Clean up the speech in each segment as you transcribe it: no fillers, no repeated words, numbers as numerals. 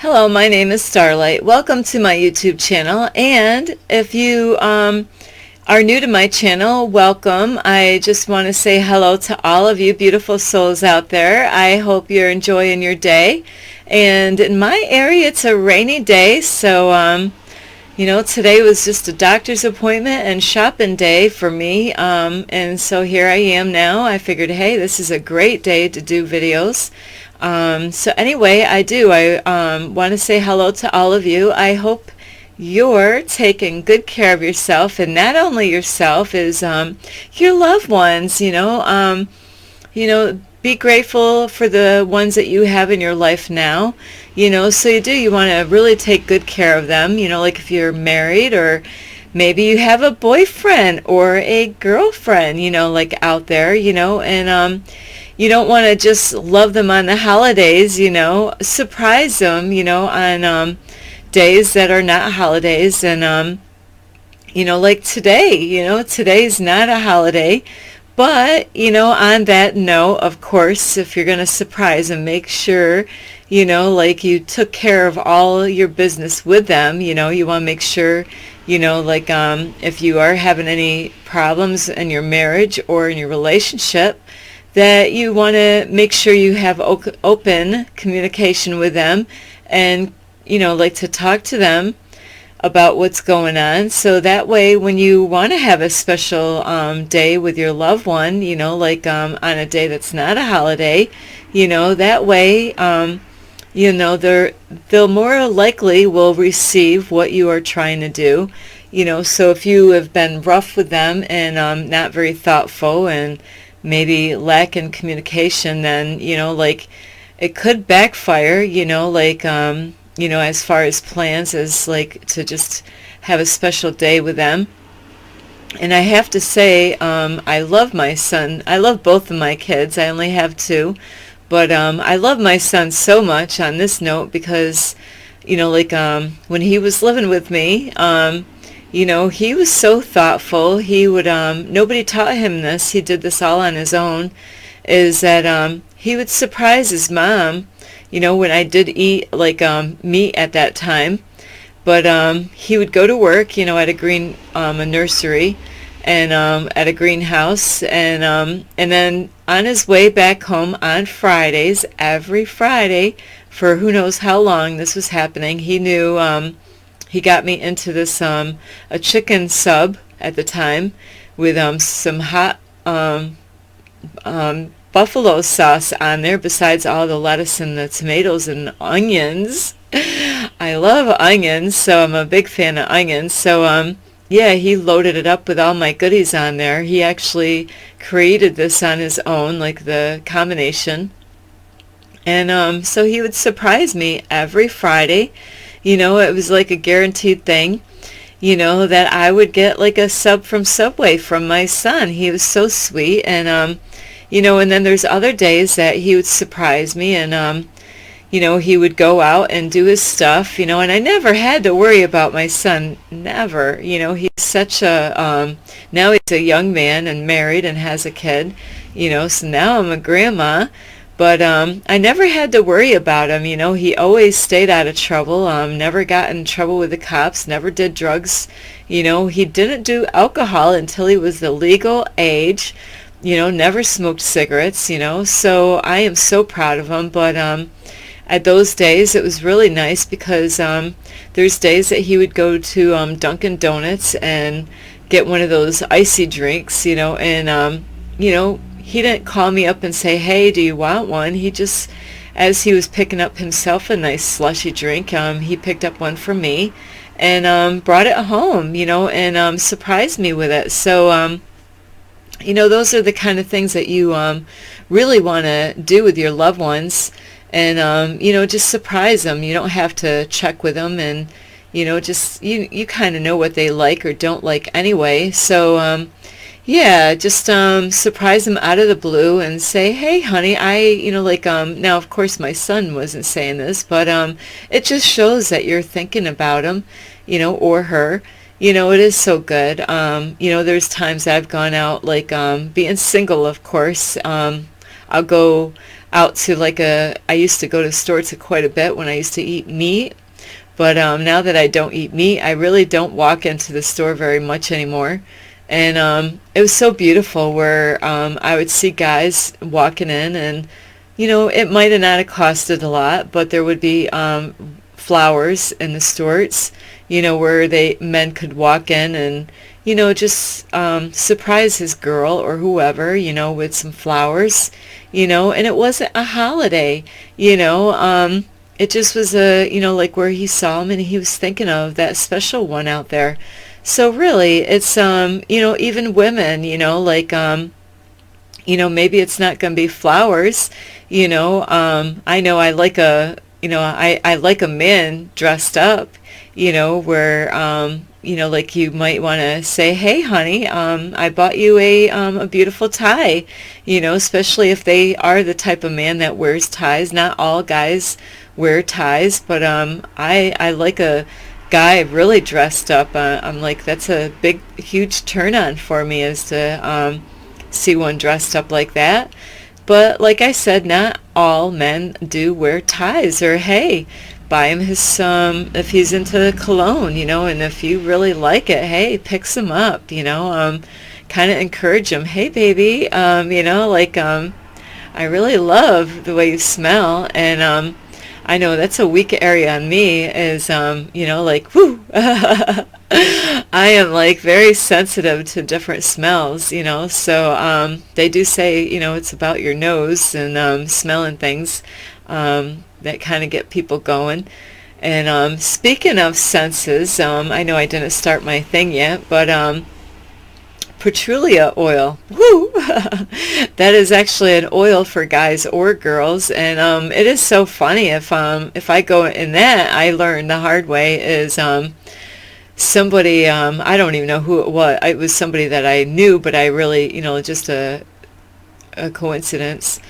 Hello, my name is Starlight. Welcome to my YouTube channel. And if you are new to my channel, welcome. I just want to say hello to all of you beautiful souls out there. I hope you're enjoying your day. And in my area, it's a rainy day, so today was just a doctor's appointment and shopping day for me. And so here I am now. I figured, hey, this is a great day to do videos. So anyway, I want to say hello to all of you. I hope you're taking good care of yourself, and not only yourself, is your loved ones. Be grateful for the ones that you have in your life now. So you want to really take good care of them. Like if you're married, or maybe you have a boyfriend or a girlfriend, like out there, and you don't want to just love them on the holidays, surprise them, on days that are not holidays. And like today, today's not a holiday. But, on that note, of course, if you're going to surprise them, make sure, like you took care of all your business with them. You want to make sure, if you are having any problems in your marriage or in your relationship, that you want to make sure you have open communication with them, and, to talk to them about what's going on, so that way when you want to have a special day with your loved one, on a day that's not a holiday, that way they'll more likely will receive what you are trying to do. So if you have been rough with them and not very thoughtful and maybe lack in communication, then it could backfire, as far as plans as to just have a special day with them. And I have to say, I love my son. I love both of my kids. I only have two. But I love my son so much on this note because, when he was living with me, he was so thoughtful. He would, nobody taught him this. He did this all on his own, is that he would surprise his mom, when I did eat meat at that time. But he would go to work, at a nursery, and at a greenhouse, and then on his way back home on Fridays, every Friday, for who knows how long this was happening, he knew he got me into this a chicken sub at the time with some hot buffalo sauce on there, besides all the lettuce and the tomatoes and onions. I love onions, so I'm a big fan of onions. So he loaded it up with all my goodies on there. He actually created this on his own, like the combination. And so he would surprise me every Friday. It was like a guaranteed thing, that I would get like a sub from Subway from my son. He was so sweet. And and then there's other days that he would surprise me, and he would go out and do his stuff, and I never had to worry about my son. Never. He's such a now he's a young man and married and has a kid, so now I'm a grandma. But I never had to worry about him. He always stayed out of trouble, never got in trouble with the cops, never did drugs. He didn't do alcohol until he was the legal age. Never smoked cigarettes, so I am so proud of him. But at those days, it was really nice because there's days that he would go to Dunkin' Donuts and get one of those icy drinks, and, he didn't call me up and say, hey, do you want one? He just, as he was picking up himself a nice slushy drink, he picked up one for me and brought it home, and surprised me with it. So, those are the kind of things that you really want to do with your loved ones, and just surprise them. You don't have to check with them, and just you kind of know what they like or don't like anyway. So just surprise them out of the blue and say, hey honey, now of course my son wasn't saying this, but it just shows that you're thinking about him, or her. It is so good. There's times I've gone out, being single, of course. I'll go out to like I used to go to stores quite a bit when I used to eat meat. But now that I don't eat meat, I really don't walk into the store very much anymore. And it was so beautiful where I would see guys walking in, and it might have not have costed a lot, but there would be flowers in the stores, where men could walk in and just surprise his girl or whoever, with some flowers, and it wasn't a holiday, it just was like where he saw him and he was thinking of that special one out there. So really, it's, even women, like, maybe it's not going to be flowers, I know I like I like a man dressed up, where, like you might want to say, hey, honey, I bought you a beautiful tie, especially if they are the type of man that wears ties. Not all guys wear ties, but I like a guy really dressed up. I'm like, that's a big, huge turn on for me, is to see one dressed up like that. But like I said, not all men do wear ties. Or hey, buy him his if he's into cologne, and if you really like it, hey, pick some up, kind of encourage him. Hey, baby, like I really love the way you smell, and I know that's a weak area on me, is like, whoo. I am like very sensitive to different smells, so they do say, it's about your nose and smelling things that kind of get people going. And speaking of senses, I know I didn't start my thing yet, but petroleum oil, woo! That is actually an oil for guys or girls, and it is so funny. If I go in that, I learned the hard way, is somebody, I don't even know who it was. It was somebody that I knew, but I really, just a coincidence.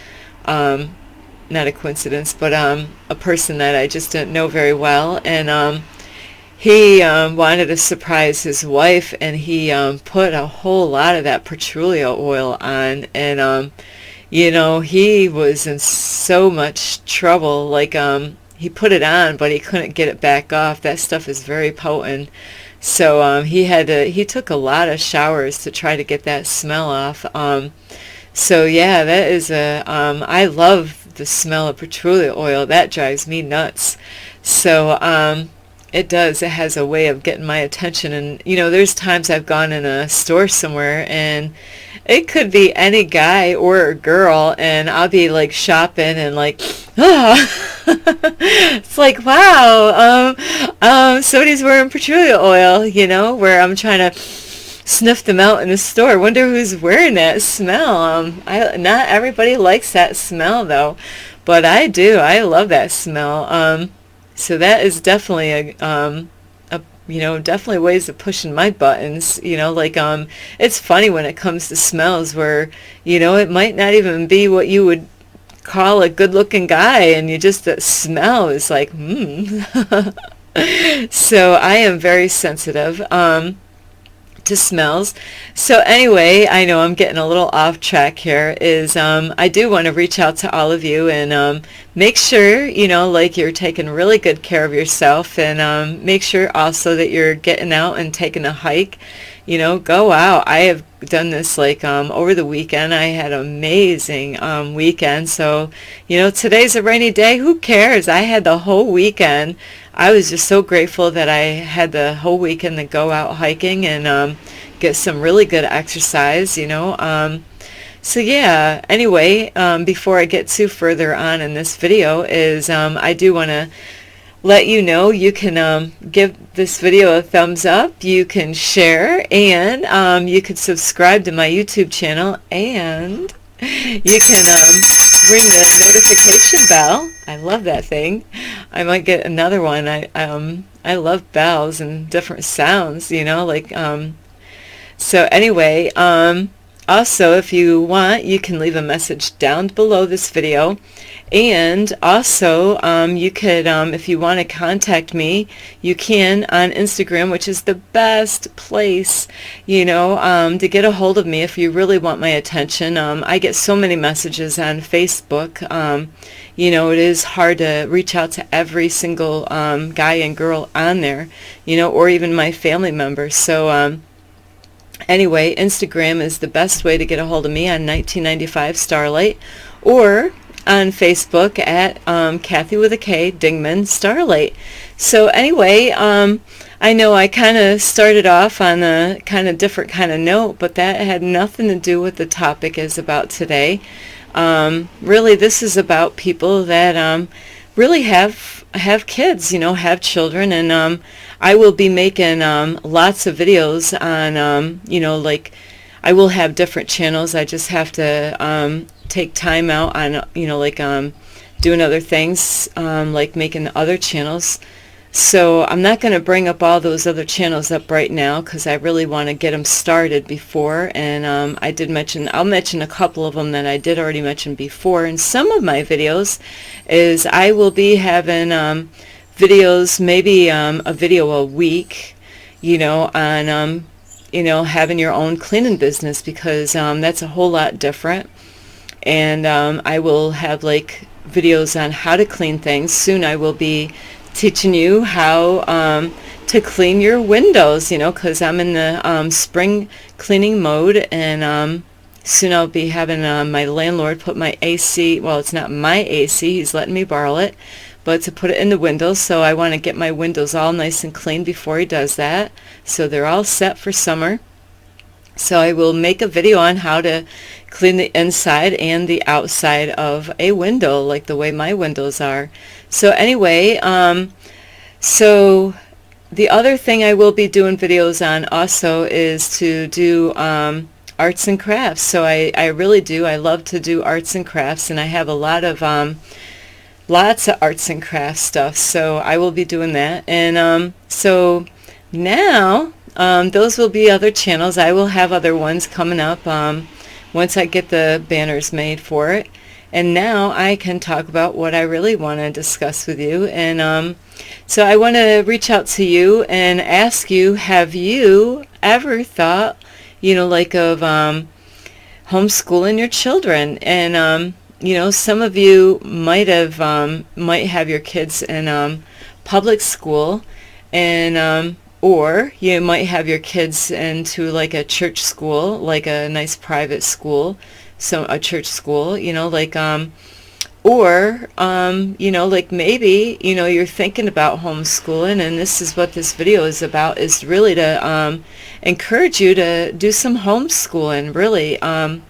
Not a coincidence, but a person that I just didn't know very well. And he wanted to surprise his wife, and he put a whole lot of that petroleum oil on. And, he was in so much trouble. Like, he put it on, but he couldn't get it back off. That stuff is very potent. So he took a lot of showers to try to get that smell off. So yeah, that is I love the smell of petroleum oil. That drives me nuts. So it does. It has a way of getting my attention. And there's times I've gone in a store somewhere, and it could be any guy or a girl, and I'll be like shopping and like, it's like, wow, somebody's wearing petroleum oil, where I'm trying to sniff them out in the store. Wonder who's wearing that smell. Not everybody likes that smell though, but I do. I love that smell. So that is definitely definitely ways of pushing my buttons, like, it's funny when it comes to smells where, it might not even be what you would call a good looking guy, and you just, that smell is like, So I am very sensitive, to smells. So anyway, I know I'm getting a little off track here, is I do want to reach out to all of you and make sure, like you're taking really good care of yourself, and make sure also that you're getting out and taking a hike. Go out. I have done this like over the weekend. I had an amazing weekend. So, today's a rainy day. Who cares? I had the whole weekend. I was just so grateful that I had the whole weekend to go out hiking and get some really good exercise, So yeah, anyway, before I get too further on in this video, is I do want to let you know you can give this video a thumbs up, you can share, and you can subscribe to my YouTube channel, and you can ring the notification bell. I love that thing. I might get another one. I love bells and different sounds, like, so anyway, Also, if you want, you can leave a message down below this video. And also, you could, if you want to contact me, you can on Instagram, which is the best place, to get a hold of me if you really want my attention. I get so many messages on Facebook. It is hard to reach out to every single guy and girl on there, or even my family members. So, anyway, Instagram is the best way to get a hold of me on 1995 Starlight, or on Facebook at Kathy with a K Dingman Starlight. So anyway, I know I kind of started off on a kind of different kind of note, but that had nothing to do with the topic is about today. Really, this is about people that really have kids, have children, and I will be making lots of videos on, like, I will have different channels. I just have to take time out on, doing other things, like making other channels. So I'm not going to bring up all those other channels up right now because I really want to get them started before. And I'll mention a couple of them that I did already mention before. In some of my videos is I will be having videos, maybe a video a week, on, having your own cleaning business, because that's a whole lot different. And I will have like videos on how to clean things. Soon I will be teaching you how to clean your windows, because I'm in the spring cleaning mode, and soon I'll be having my landlord put my AC, well, it's not my AC, he's letting me borrow it, but to put it in the windows. So I want to get my windows all nice and clean before he does that, so they're all set for summer. So I will make a video on how to clean the inside and the outside of a window, like the way my windows are. So anyway, so the other thing I will be doing videos on also is to do arts and crafts. So I really do. I love to do arts and crafts, and I have a lot of lots of arts and crafts stuff. So I will be doing that. And so now those will be other channels. I will have other ones coming up once I get the banners made for it. And now I can talk about what I really want to discuss with you. And so I want to reach out to you and ask you, have you ever thought, like of homeschooling your children? And some of you might have your kids in public school, and or you might have your kids into like a church school, like a nice private school, so a church school, or like maybe you're thinking about homeschooling, and this is what this video is about, is really to encourage you to do some homeschooling. Really, I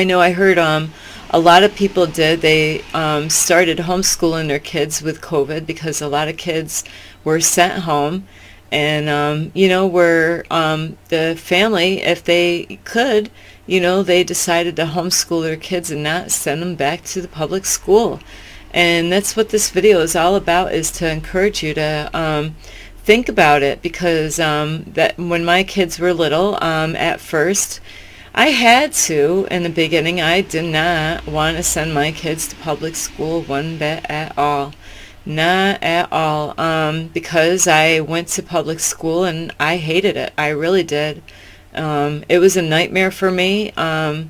know I heard a lot of people did. They started homeschooling their kids with COVID because a lot of kids were sent home. And, where the family, if they could, they decided to homeschool their kids and not send them back to the public school. And that's what this video is all about, is to encourage you to think about it, because that when my kids were little, at first, I had to, in the beginning, I did not want to send my kids to public school one bit at all. Not at all, because I went to public school and I hated it. I really did. It was a nightmare for me. I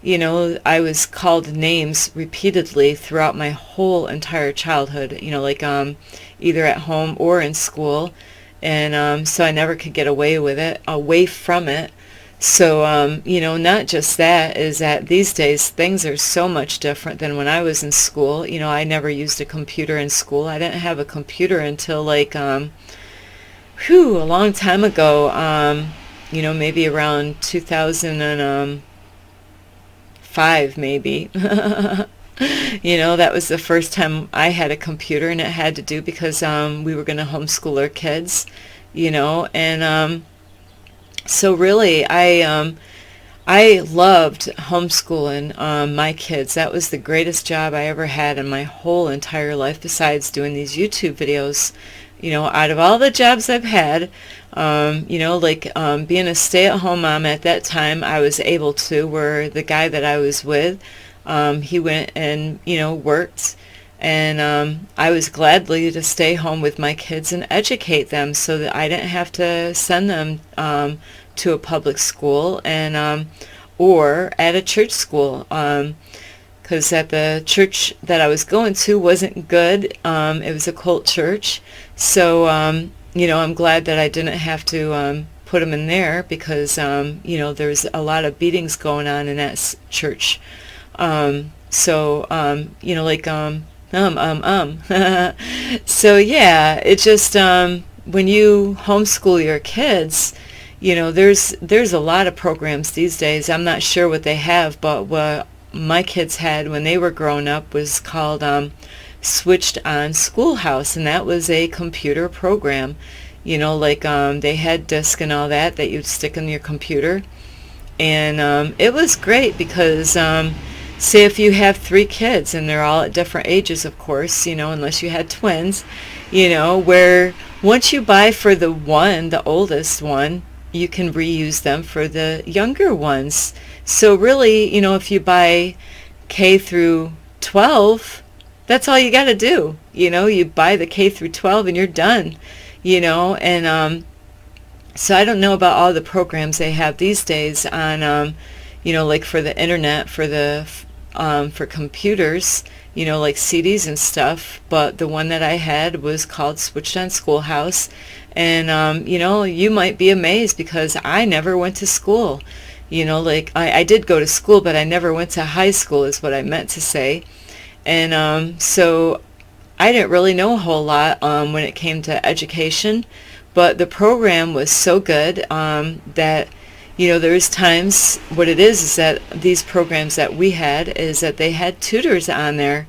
was called names repeatedly throughout my whole entire childhood, either at home or in school. And so I never could get away from it. So, not just that, is that these days things are so much different than when I was in school. I never used a computer in school. I didn't have a computer until like, a long time ago, maybe around 2005, maybe. That was the first time I had a computer, and it had to do because we were going to homeschool our kids, and so really, I loved homeschooling my kids. That was the greatest job I ever had in my whole entire life, besides doing these YouTube videos. out of all the jobs I've had, being a stay-at-home mom at that time, I was able to, where the guy that I was with, he went and, worked. And I was gladly to stay home with my kids and educate them so that I didn't have to send them to a public school or at a church school. Because at the church that I was going to wasn't good. It was a cult church. So, I'm glad that I didn't have to put them in there because, there's a lot of beatings going on in that church. So yeah, it just when you homeschool your kids, there's a lot of programs these days. I'm not sure what they have, but what my kids had when they were growing up was called Switched On Schoolhouse, and that was a computer program. They had disk and all that you'd stick in your computer, and it was great because say if you have 3 kids and they're all at different ages, of course, unless you had twins, where once you buy for the oldest one, you can reuse them for the younger ones. So really, if you buy K through 12, that's all you got to do. You buy the K through 12 and you're done, and so I don't know about all the programs they have these days on, for the internet, for computers, like CDs and stuff. But the one that I had was called Switched On Schoolhouse. And, you might be amazed because I never went to school. I did go to school, but I never went to high school is what I meant to say. And so I didn't really know a whole lot when it came to education. But the program was so good that there's times, what it is that these programs that we had is that they had tutors on there.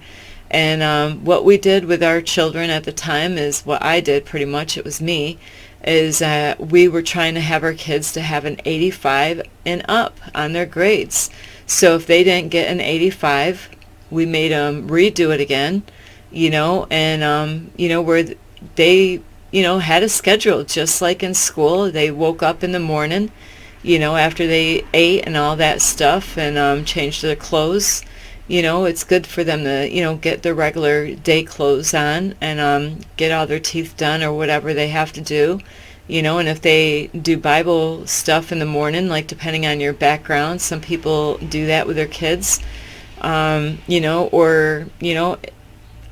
And what we did with our children at the time is what I did pretty much, it was me, is we were trying to have our kids to have an 85 and up on their grades. So if they didn't get an 85, we made them redo it again, where they, had a schedule just like in school. They woke up in the morning, after they ate and all that stuff and changed their clothes. It's good for them to, get their regular day clothes on and get all their teeth done or whatever they have to do. And if they do Bible stuff in the morning, like depending on your background, some people do that with their kids, I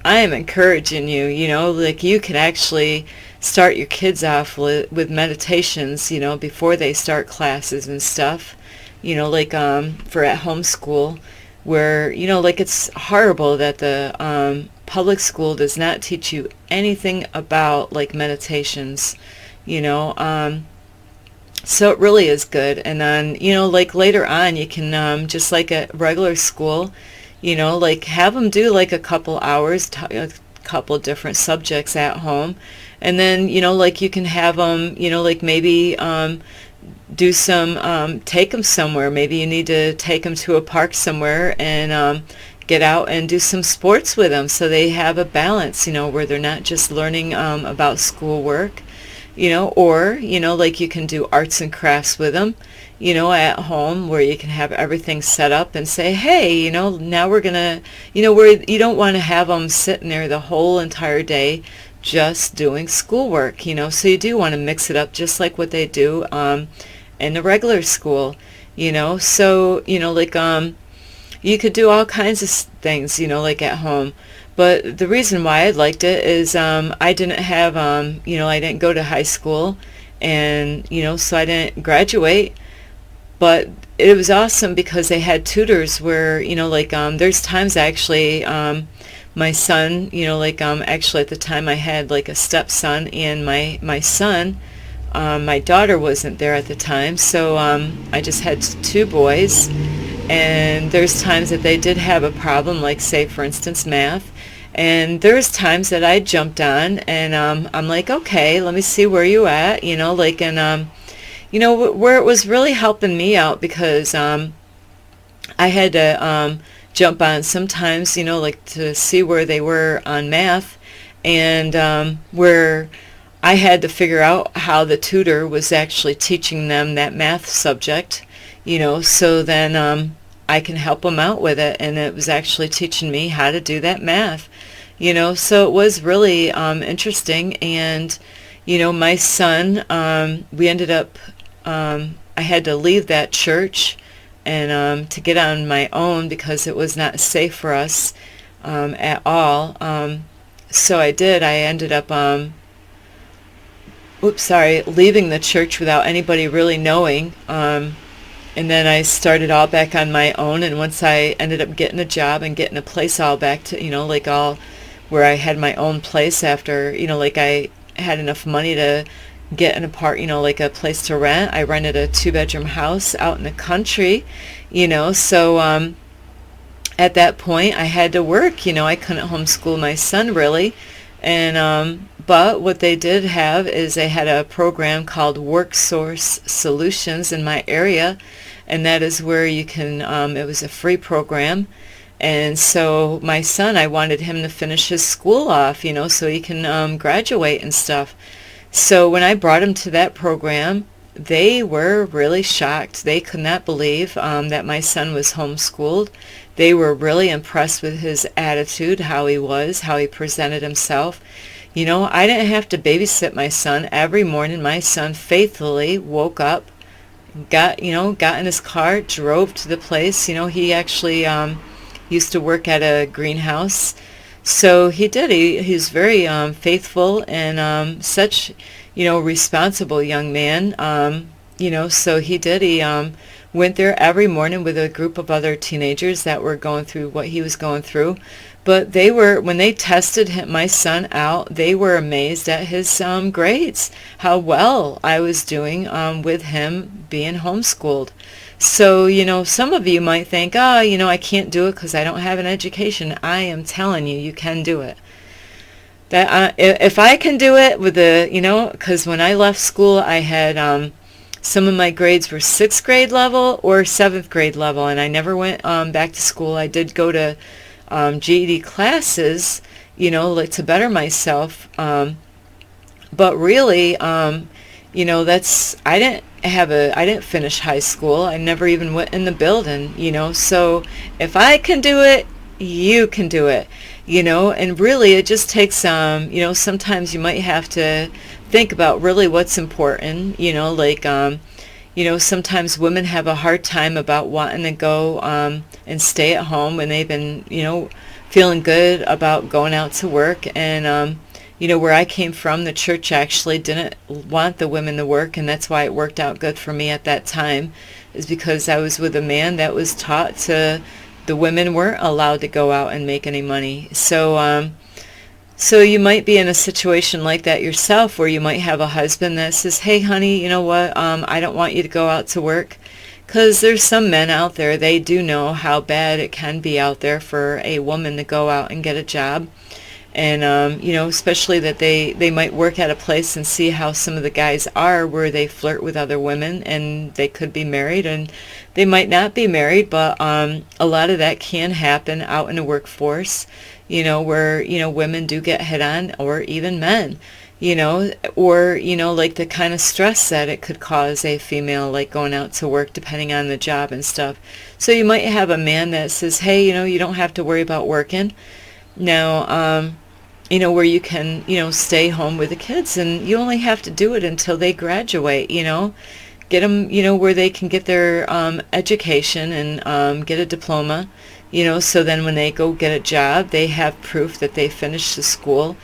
am encouraging you, you can actually start your kids off with meditations, before they start classes and stuff, for at home school, where, it's horrible that the public school does not teach you anything about, meditations, so it really is good. And then, later on, you can, just like at regular school, have them do, a couple hours, a couple different subjects at home. And then, you can have them, maybe do some, take them somewhere. Maybe you need to take them to a park somewhere and get out and do some sports with them so they have a balance, where they're not just learning about schoolwork, or, you can do arts and crafts with them, at home, where you can have everything set up and say, hey, now we're going to, where you don't want to have them sitting there the whole entire day just doing schoolwork, so you do want to mix it up just like what they do in the regular school, so, you could do all kinds of things, at home. But the reason why I liked it is I didn't have, I didn't go to high school, and, so I didn't graduate. But it was awesome because they had tutors where, there's times actually, my son, actually at the time I had a stepson and my son, my daughter wasn't there at the time, so I just had 2 boys. And there's times that they did have a problem, like say for instance math, and there's times that I jumped on and I'm like, okay, let me see where you at, and where it was really helping me out because I had to jump on sometimes, to see where they were on math, and where I had to figure out how the tutor was actually teaching them that math subject, so then I can help them out with it. And it was actually teaching me how to do that math, so it was really interesting. And, my son, we ended up, I had to leave that church and to get on my own because it was not safe for us at all. So I did. I ended up leaving the church without anybody really knowing. And then I started all back on my own. And once I ended up getting a job and getting a place all back to, like all where I had my own place after, like I had enough money to get an like a place to rent. I rented a 2-bedroom house out in the country, so at that point I had to work. I couldn't homeschool my son really. And but what they did have is they had a program called WorkSource Solutions in my area, and that is where you can, it was a free program. And so my son, I wanted him to finish his school off, so he can graduate and stuff. So when I brought him to that program, they were really shocked. They could not believe that my son was homeschooled. They were really impressed with his attitude, how he was, how he presented himself. I didn't have to babysit my son. Every morning my son faithfully woke up, got in his car, drove to the place. He actually used to work at a greenhouse. So he did. He's very faithful and such, responsible young man. So he did. He went there every morning with a group of other teenagers that were going through what he was going through. But when they tested my son out, they were amazed at his grades, how well I was doing with him being homeschooled. So, some of you might think, I can't do it because I don't have an education. I am telling you, you can do it. That if I can do it with because when I left school, I had some of my grades were 6th grade level or 7th grade level, and I never went back to school. I did go to GED classes, to better myself. But really, I didn't finish high school. I never even went in the building, So if I can do it, you can do it, And really, it just takes sometimes you might have to think about really what's important, sometimes women have a hard time about wanting to go and stay at home when they've been, feeling good about going out to work. And, where I came from, the church actually didn't want the women to work, and that's why it worked out good for me at that time, is because I was with a man that was taught the women weren't allowed to go out and make any money. So, so you might be in a situation like that yourself, where you might have a husband that says, hey, honey, you know what, I don't want you to go out to work. Because there's some men out there, they do know how bad it can be out there for a woman to go out and get a job. And, especially that they might work at a place and see how some of the guys are, where they flirt with other women, and they could be married, and they might not be married, but a lot of that can happen out in the workforce, where, women do get hit on, or even men, or, like the kind of stress that it could cause a female, like going out to work, depending on the job and stuff. So you might have a man that says, hey, you don't have to worry about working. Now, where you can, stay home with the kids, and you only have to do it until they graduate, get them, where they can get their education and get a diploma, so then when they go get a job, they have proof that they finished the school.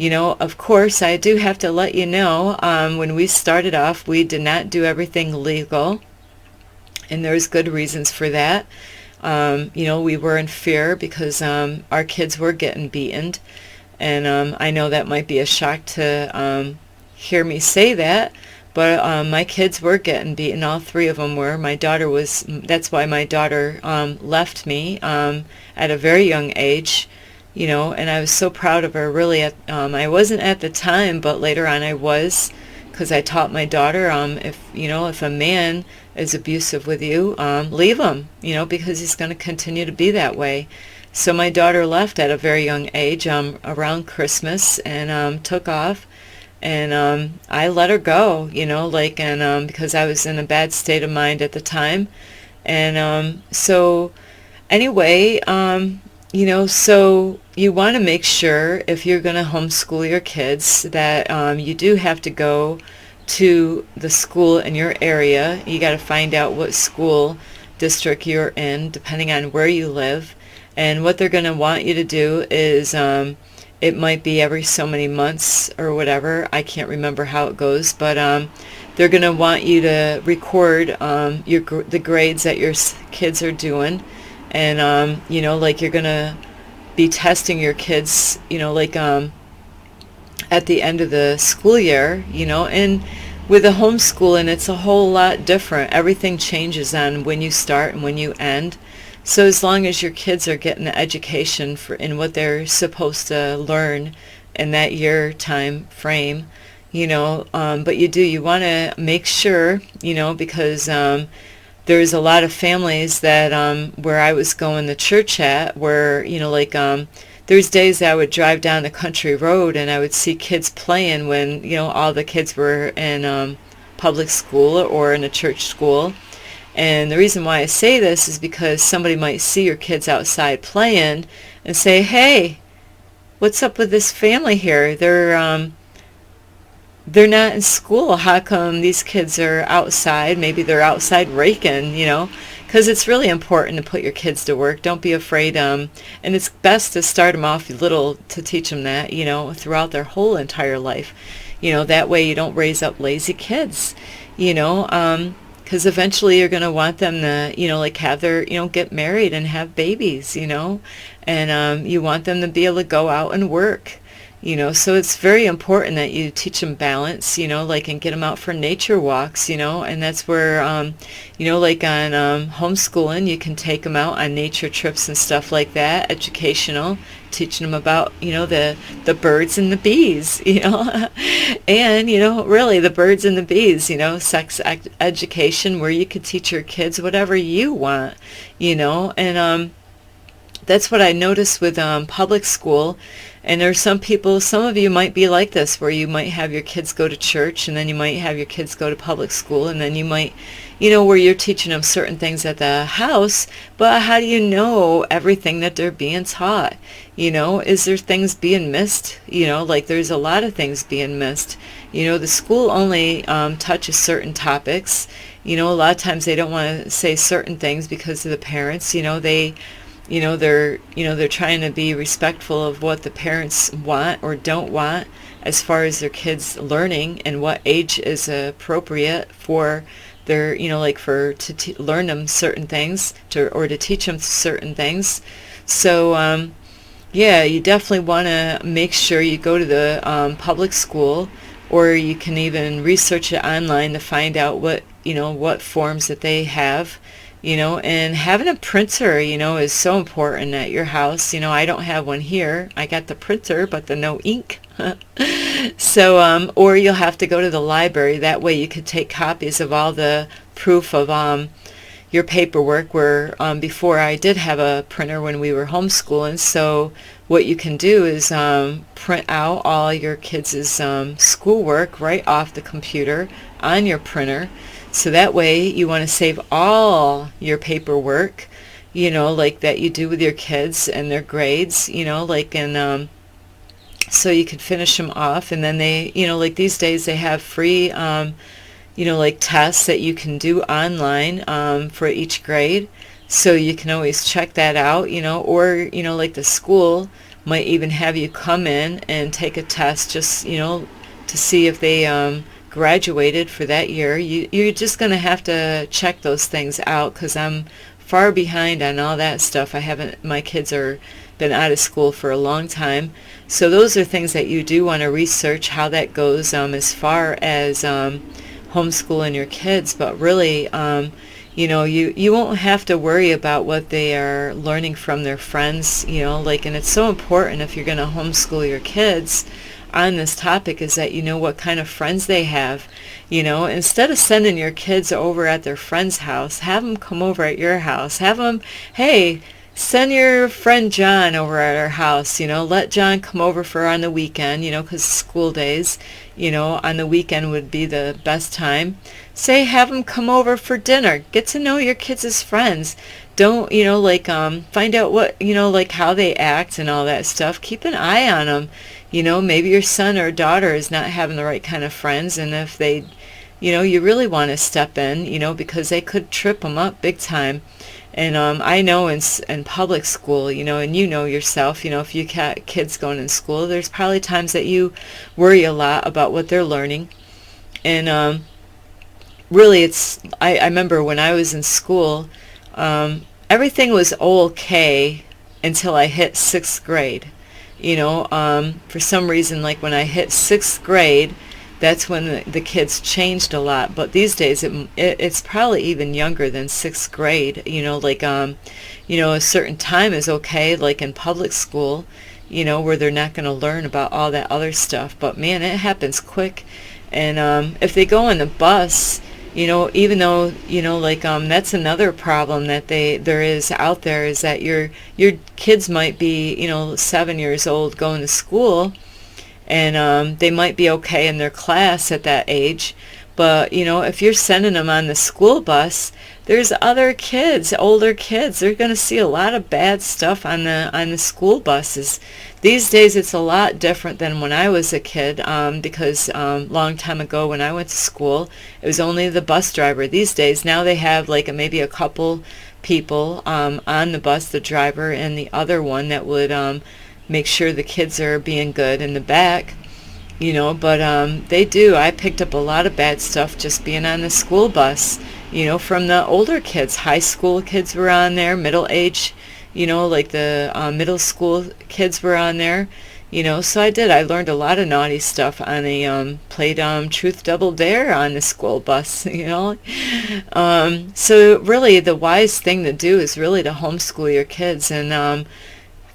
Of course, I do have to let you know, when we started off, we did not do everything legal, and there's good reasons for that. We were in fear because our kids were getting beaten. And I know that might be a shock to hear me say that, but my kids were getting beaten. All 3 of them were. My daughter was, that's why my daughter left me at a very young age, and I was so proud of her, really. I wasn't at the time, but later on I was, because I taught my daughter, if a man is abusive with you, leave him, because he's going to continue to be that way. So my daughter left at a very young age, around Christmas, and took off. And I let her go, and because I was in a bad state of mind at the time. And so anyway, so you want to make sure if you're going to homeschool your kids that you do have to go to the school in your area. You got to find out what school district you're in, depending on where you live. And what they're going to want you to do is it might be every so many months or whatever. I can't remember how it goes, but they're going to want you to record the grades that your kids are doing. And, you're going to be testing your kids, at the end of the school year, and with a homeschooling, it's a whole lot different. Everything changes on when you start and when you end. So as long as your kids are getting the education in what they're supposed to learn in that year time frame, but you want to make sure, because there's a lot of families that where I was going to church at where, there's days that I would drive down the country road and I would see kids playing when, all the kids were in public school or in a church school. And the reason why I say this is because somebody might see your kids outside playing and say, hey, what's up with this family here? They're not in school. How come these kids are outside? Maybe they're outside raking, because it's really important to put your kids to work. Don't be afraid. And it's best to start them off little to teach them that, throughout their whole entire life. That way you don't raise up lazy kids, because eventually you're going to want them to, have their, get married and have babies, and you want them to be able to go out and work. So it's very important that you teach them balance, and get them out for nature walks, and that's where, on homeschooling, you can take them out on nature trips and stuff like that, educational, teaching them about, the birds and the bees, and, really the birds and the bees, sex education where you could teach your kids whatever you want, and that's what I noticed with public school. And there's some of you might be like this, where you might have your kids go to church, and then you might have your kids go to public school, and then you might, where you're teaching them certain things at the house, but how do you know everything that they're being taught? Is there things being missed? There's a lot of things being missed. The school only touches certain topics. A lot of times they don't want to say certain things because of the parents. They're trying to be respectful of what the parents want or don't want as far as their kids learning and what age is appropriate for their, learn them certain things or to teach them certain things. So, you definitely want to make sure you go to the public school, or you can even research it online to find out what forms that they have. And having a printer, is so important at your house. I don't have one here. I got the printer, but the no ink. So, or you'll have to go to the library. That way you could take copies of all the proof of your paperwork, where before I did have a printer when we were homeschooling. So what you can do is print out all your kids' schoolwork right off the computer on your printer. So that way you want to save all your paperwork, that you do with your kids and their grades, so you can finish them off. And then they, these days they have free, tests that you can do online for each grade. So you can always check that out, or, the school might even have you come in and take a test just, to see if they graduated for that year. You're just going to have to check those things out, because I'm far behind on all that stuff. My kids are been out of school for a long time. So those are things that you do want to research how that goes as far as homeschooling your kids. But really, you won't have to worry about what they are learning from their friends, and it's so important if you're going to homeschool your kids on this topic, is that what kind of friends they have. Instead of sending your kids over at their friend's house, have them come over at your house. Have them, hey, send your friend John over at our house, let John come over for on the weekend, because school days, on the weekend would be the best time. Say, have him come over for dinner. Get to know your kids as friends. Don't, find out what, like how they act and all that stuff. Keep an eye on them. Maybe your son or daughter is not having the right kind of friends, and if they, you really want to step in, because they could trip them up big time. And I know in public school, and yourself, if you got kids going in school, there's probably times that you worry a lot about what they're learning. And really, I remember when I was in school, everything was okay until I hit sixth grade. For some reason, like when I hit sixth grade, that's when the kids changed a lot. But these days it's probably even younger than sixth grade. A certain time is okay, like in public school, where they're not going to learn about all that other stuff. But man, it happens quick. And if they go on the bus, even though that's another problem that there is out there, is that your kids might be 7 years old going to school, and they might be okay in their class at that age, but if you're sending them on the school bus, there's other kids, older kids, they're going to see a lot of bad stuff on the school buses. These days it's a lot different than when I was a kid, because long time ago when I went to school, it was only the bus driver. These days now they have like maybe a couple people on the bus, the driver and the other one that would make sure the kids are being good in the back, but they do. I picked up a lot of bad stuff just being on the school bus, from the older kids. High school kids were on there, middle age, like the middle school kids were on there, so I learned a lot of naughty stuff on played Truth Double Dare on the school bus, so really the wise thing to do is really to homeschool your kids and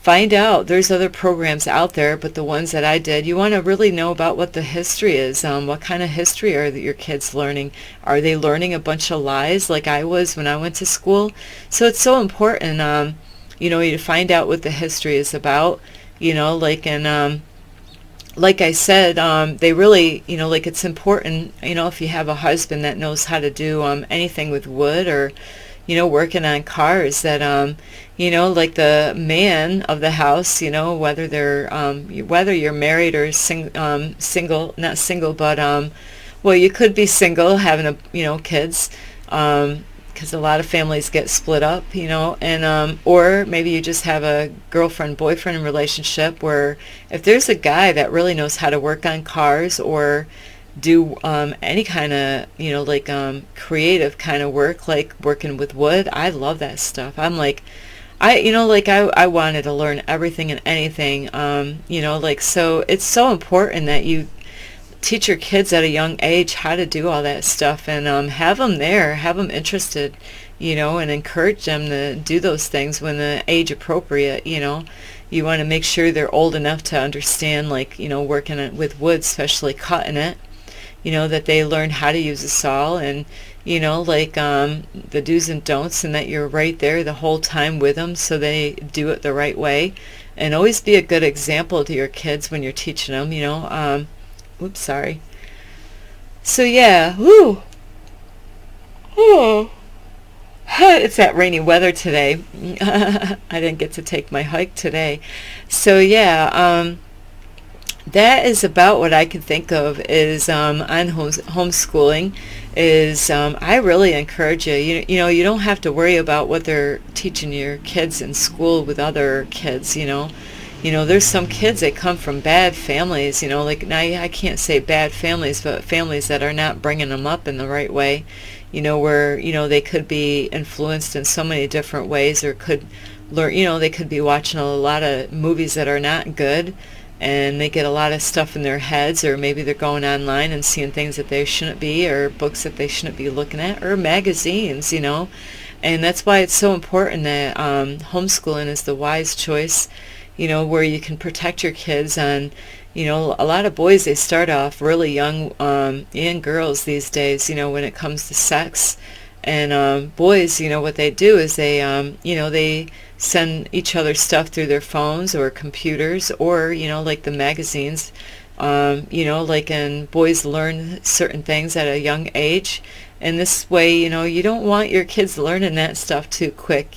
find out. There's other programs out there, but the ones that I did, you want to really know about what the history is. What kind of history are your kids learning? Are they learning a bunch of lies like I was when I went to school? So it's so important, to find out what the history is about, like I said, they really, it's important, if you have a husband that knows how to do anything with wood or working on cars, that like the man of the house, whether you're married or single, not single, but well, you could be single having kids, because a lot of families get split up, and or maybe you just have a girlfriend boyfriend relationship where if there's a guy that really knows how to work on cars or do any kind of creative kind of work, like working with wood, I love that stuff. I'm like, I wanted to learn everything and anything, so it's so important that you teach your kids at a young age how to do all that stuff, and have them there, have them interested, and encourage them to do those things when the age appropriate. You want to make sure they're old enough to understand, working with wood, especially cutting it, that they learn how to use a saw and, the do's and don'ts, and that you're right there the whole time with them so they do it the right way. And always be a good example to your kids when you're teaching them, oops, sorry. So yeah, whoo. Oh. It's that rainy weather today. I didn't get to take my hike today. So yeah, that is about what I can think of is on homeschooling. Is I really encourage you. You don't have to worry about what they're teaching your kids in school with other kids. There's some kids that come from bad families. Now I can't say bad families, but families that are not bringing them up in the right way. Where they could be influenced in so many different ways, or could learn. They could be watching a lot of movies that are not good, and they get a lot of stuff in their heads, or maybe they're going online and seeing things that they shouldn't be, or books that they shouldn't be looking at, or magazines, and that's why it's so important that homeschooling is the wise choice, where you can protect your kids. And a lot of boys, they start off really young, and girls these days, when it comes to sex, And boys, what they do is they, they send each other stuff through their phones or computers, or, like the magazines, and boys learn certain things at a young age. And this way, you don't want your kids learning that stuff too quick.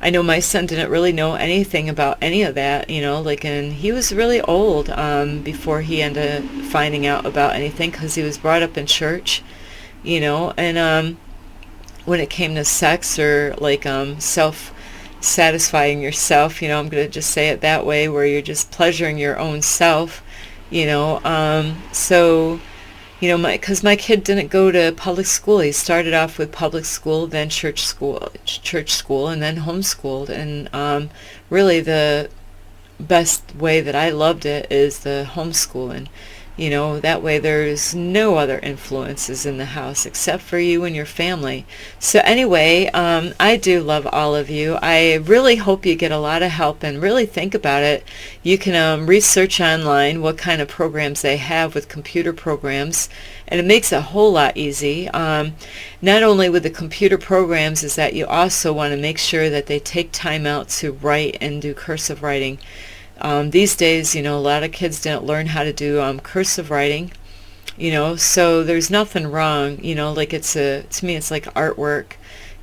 I know my son didn't really know anything about any of that, and he was really old before he ended up finding out about anything, because he was brought up in church, and when it came to sex, or like self-satisfying yourself, I'm going to just say it that way, where you're just pleasuring your own self, so because my kid didn't go to public school. He started off with public school, then church school, and then homeschooled. And really, the best way that I loved it is the homeschooling. That way there's no other influences in the house except for you and your family. So anyway, I do love all of you. I really hope you get a lot of help, and really think about it. You can research online what kind of programs they have with computer programs, and it makes it a whole lot easy. Not only with the computer programs, is that you also want to make sure that they take time out to write and do cursive writing. These days, a lot of kids didn't learn how to do cursive writing, so there's nothing wrong, like to me it's like artwork,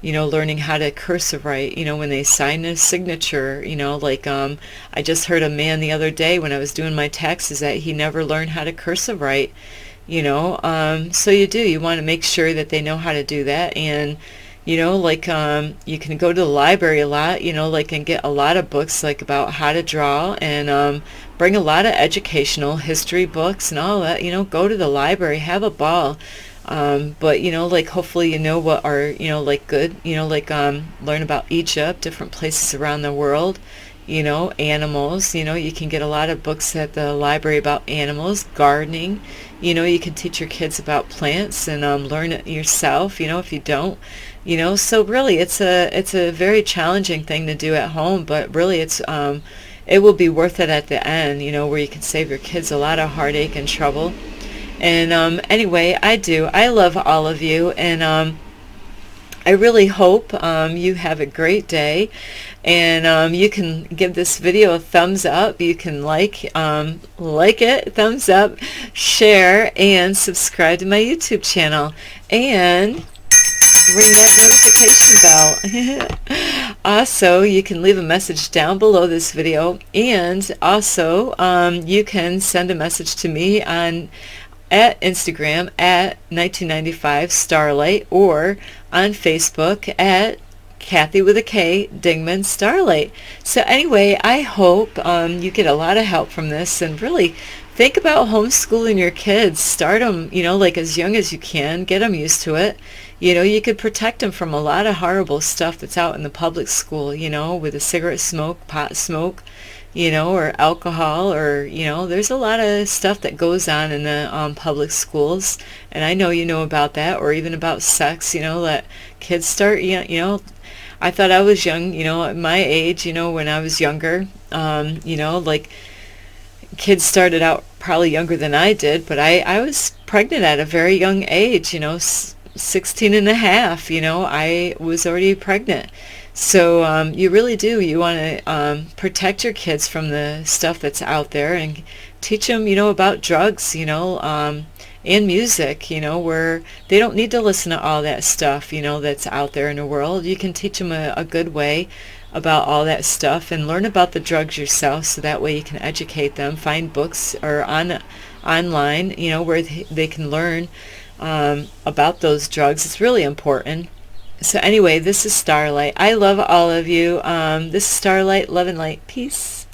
learning how to cursive write, when they sign a signature, like I just heard a man the other day when I was doing my taxes that he never learned how to cursive write, so you want to make sure that they know how to do that. And you can go to the library a lot, and get a lot of books like about how to draw, and bring a lot of educational history books and all that. Go to the library, have a ball. But hopefully what are good, learn about Egypt, different places around the world, animals. You can get a lot of books at the library about animals, gardening. You can teach your kids about plants, and learn it yourself, if you don't. So really it's a very challenging thing to do at home, but really it will be worth it at the end, where you can save your kids a lot of heartache and trouble. And anyway, I love all of you, and I really hope you have a great day, and you can give this video a thumbs up. You can like it, thumbs up, share, and subscribe to my YouTube channel, and ring that notification bell. Also, you can leave a message down below this video, and also you can send a message to me at Instagram at 1995 Starlight, or on Facebook at Kathy with a K Dingman Starlight. So anyway, I hope you get a lot of help from this, and really think about homeschooling your kids. Start them, as young as you can. Get them used to it. You could protect them from a lot of horrible stuff that's out in the public school, with the cigarette smoke, pot smoke, or alcohol, or, there's a lot of stuff that goes on in the public schools. And I know you know about that, or even about sex, that kids start, I thought I was young, at my age, when I was younger, kids started out probably younger than I did, but I was pregnant at a very young age, 16 and a half, I was already pregnant. So you really do, you want to protect your kids from the stuff that's out there, and teach them, about drugs, and music, where they don't need to listen to all that stuff, that's out there in the world. You can teach them a good way about all that stuff, and learn about the drugs yourself, so that way you can educate them. Find books or online, where they can learn about those drugs. It's really important. So anyway, this is Starlight. I love all of you. This is Starlight, love and light. Peace.